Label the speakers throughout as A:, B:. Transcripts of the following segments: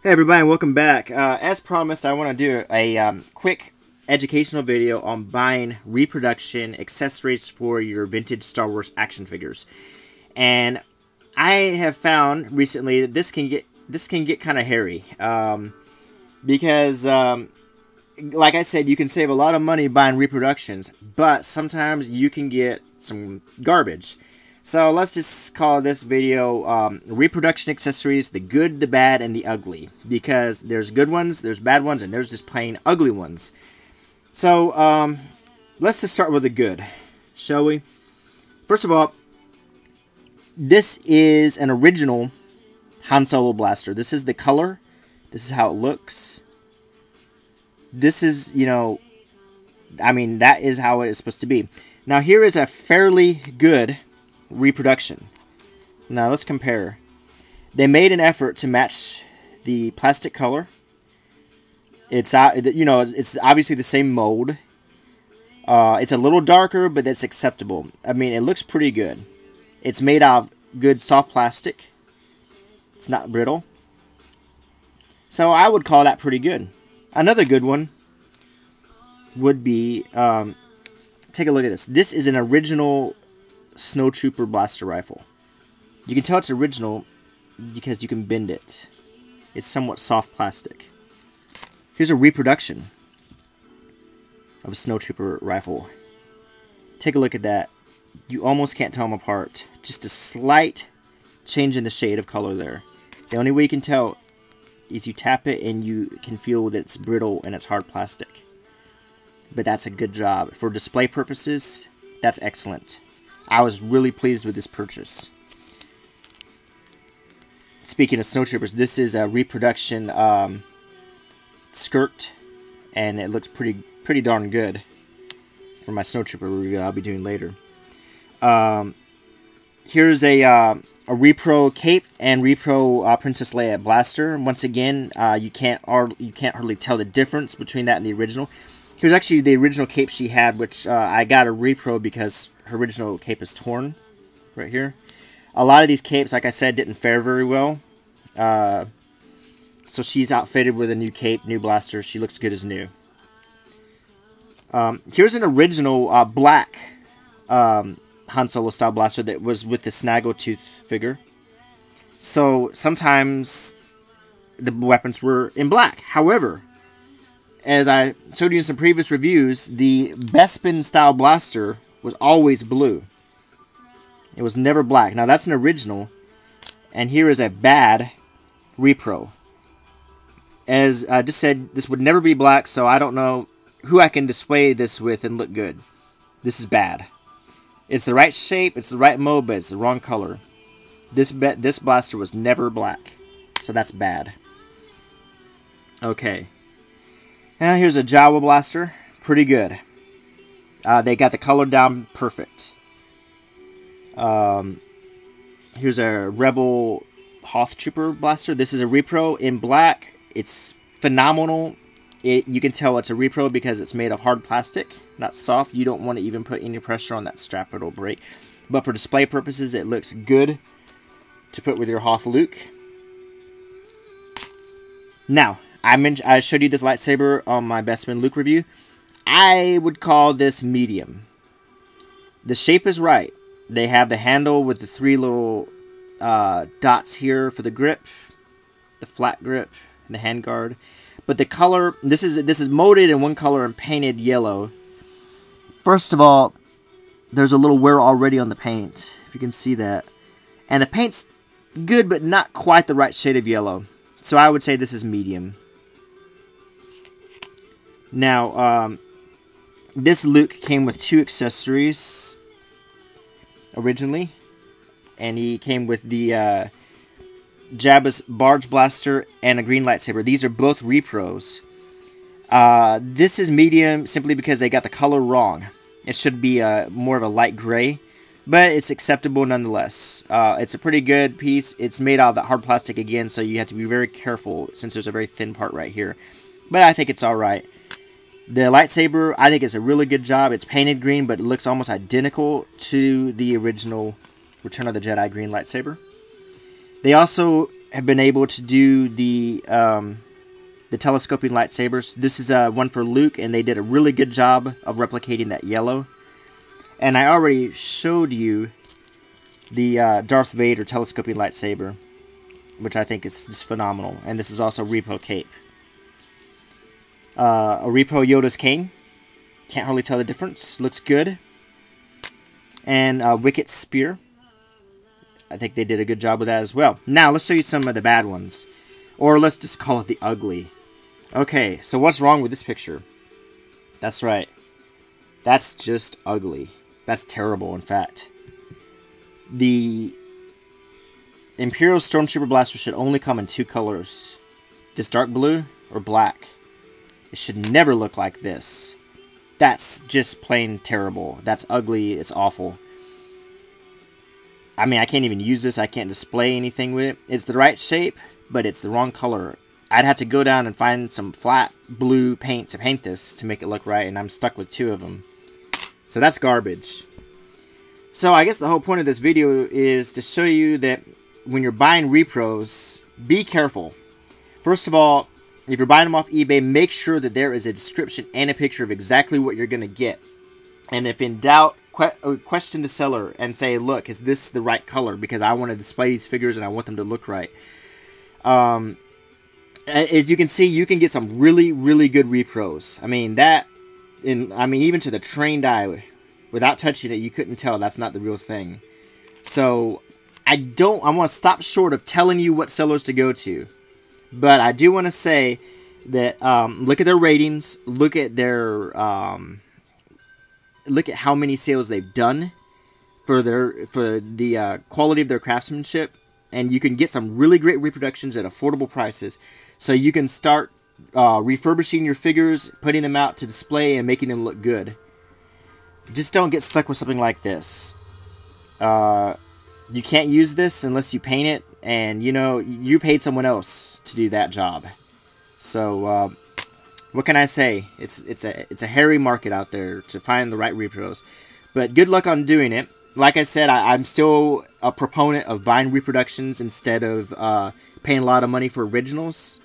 A: Hey everybody, welcome back. As promised, I want to do a quick educational video on buying reproduction accessories for your vintage Star Wars action figures. And I have found recently that this can get kind of hairy because, like I said, you can save a lot of money buying reproductions, but sometimes you can get some garbage. So let's just call this video reproduction accessories, the good, the bad, and the ugly. Because there's good ones, there's bad ones, and there's just plain ugly ones. So let's just start with the good, shall we? First of all, this is an original Han Solo blaster. This is the color. This is how it looks. This is, that is how it is supposed to be. Now here is a fairly good reproduction. Now let's compare. They made an effort to match the plastic color. It's it's obviously the same mold. It's a little darker, but that's acceptable. I mean, it looks pretty good. It's made out of good soft plastic. It's not brittle. So I would call that pretty good. Another good one would be take a look at this. This is an original Snowtrooper blaster rifle. You can tell it's original because you can bend it. It's somewhat soft plastic. Here's a reproduction of a Snowtrooper rifle. Take a look at that. You almost can't tell them apart. Just a slight change in the shade of color there. The only way you can tell is you tap it and you can feel that it's brittle and it's hard plastic. But that's a good job. For display purposes, that's excellent. I was really pleased with this purchase. Speaking of Snowtroopers, this is a reproduction skirt, and it looks pretty darn good for my Snowtrooper review I'll be doing later. Here's a repro cape and repro Princess Leia blaster. Once again, you can't hardly tell the difference between that and the original. Here's actually the original cape she had, which I got a repro because her original cape is torn, right here. A lot of these capes, like I said, didn't fare very well. So she's outfitted with a new cape, new blaster. She looks good as new. Here's an original black Han Solo style blaster that was with the Snaggletooth figure. So sometimes the weapons were in black. However, as I showed you in some previous reviews, the Bespin style blaster was always blue. It was never black. Now that's an original, and here is a bad repro. As I just said, this would never be black, so I don't know who I can display this with and look good. This is bad. It's the right shape, it's the right mode, but it's the wrong color. This blaster was never black, so that's bad. Okay. Now here's a Jawa blaster. Pretty good. They got the color down perfect. Here's a Rebel Hoth Trooper blaster. This is a repro in black. It's phenomenal. You can tell it's a repro because it's made of hard plastic, not soft. You don't want to even put any pressure on that strap, it'll break. But for display purposes, it looks good to put with your Hoth Luke. Now, I showed you this lightsaber on my Bespin Luke review. I would call this medium. The shape is right. They have the handle with the three little dots here for the grip, the flat grip, and the handguard. But the color, this is molded in one color and painted yellow. First of all, there's a little wear already on the paint, if you can see that. And the paint's good, but not quite the right shade of yellow. So I would say this is medium. Now, this Luke came with two accessories originally, and he came with the Jabba's Barge Blaster and a green lightsaber. These are both repros. This is medium simply because they got the color wrong. It should be more of a light gray, but it's acceptable nonetheless. It's a pretty good piece. It's made out of that hard plastic again, so you have to be very careful since there's a very thin part right here. But I think it's alright. The lightsaber, I think it's a really good job. It's painted green, but it looks almost identical to the original Return of the Jedi green lightsaber. They also have been able to do the telescoping lightsabers. This is one for Luke, and they did a really good job of replicating that yellow. And I already showed you the Darth Vader telescoping lightsaber, which I think is just phenomenal. And this is also Repo Cape. A Repo Yoda's cane. Can't hardly tell the difference. Looks good. And Wicket Spear. I think they did a good job with that as well. Now, let's show you some of the bad ones. Or let's just call it the ugly. Okay, so what's wrong with this picture? That's right. That's just ugly. That's terrible, in fact. The Imperial Stormtrooper Blaster should only come in 2 colors. This dark blue or black. It should never look like this. That's just plain terrible. That's ugly. It's awful. I mean, I can't even use this. I can't display anything with it. It's the right shape, but it's the wrong color. I'd have to go down and find some flat blue paint to paint this to make it look right, and I'm stuck with 2 of them. So that's garbage. So I guess the whole point of this video is to show you that when you're buying repros, be careful. First of all, if you're buying them off eBay, make sure that there is a description and a picture of exactly what you're going to get. And if in doubt, question the seller and say, look, is this the right color? Because I want to display these figures and I want them to look right. As you can see, you can get some really, really good repros. I mean, even to the trained eye, without touching it, you couldn't tell that's not the real thing. So, I want to stop short of telling you what sellers to go to. But I do want to say that look at their ratings, look at their look at how many sales they've done for the quality of their craftsmanship, and you can get some really great reproductions at affordable prices. So you can start refurbishing your figures, putting them out to display, and making them look good. Just don't get stuck with something like this. You can't use this unless you paint it, and you know you paid someone else to do that job. So what can I say? It's a hairy market out there to find the right repros, but good luck on doing it. Like I said, I'm still a proponent of buying reproductions instead of paying a lot of money for originals.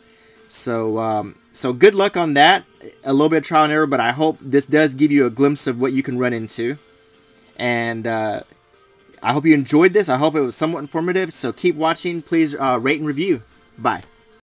A: So good luck on that. A little bit of trial and error, but I hope this does give you a glimpse of what you can run into. And I hope you enjoyed this. I hope it was somewhat informative. So keep watching. Please rate and review. Bye.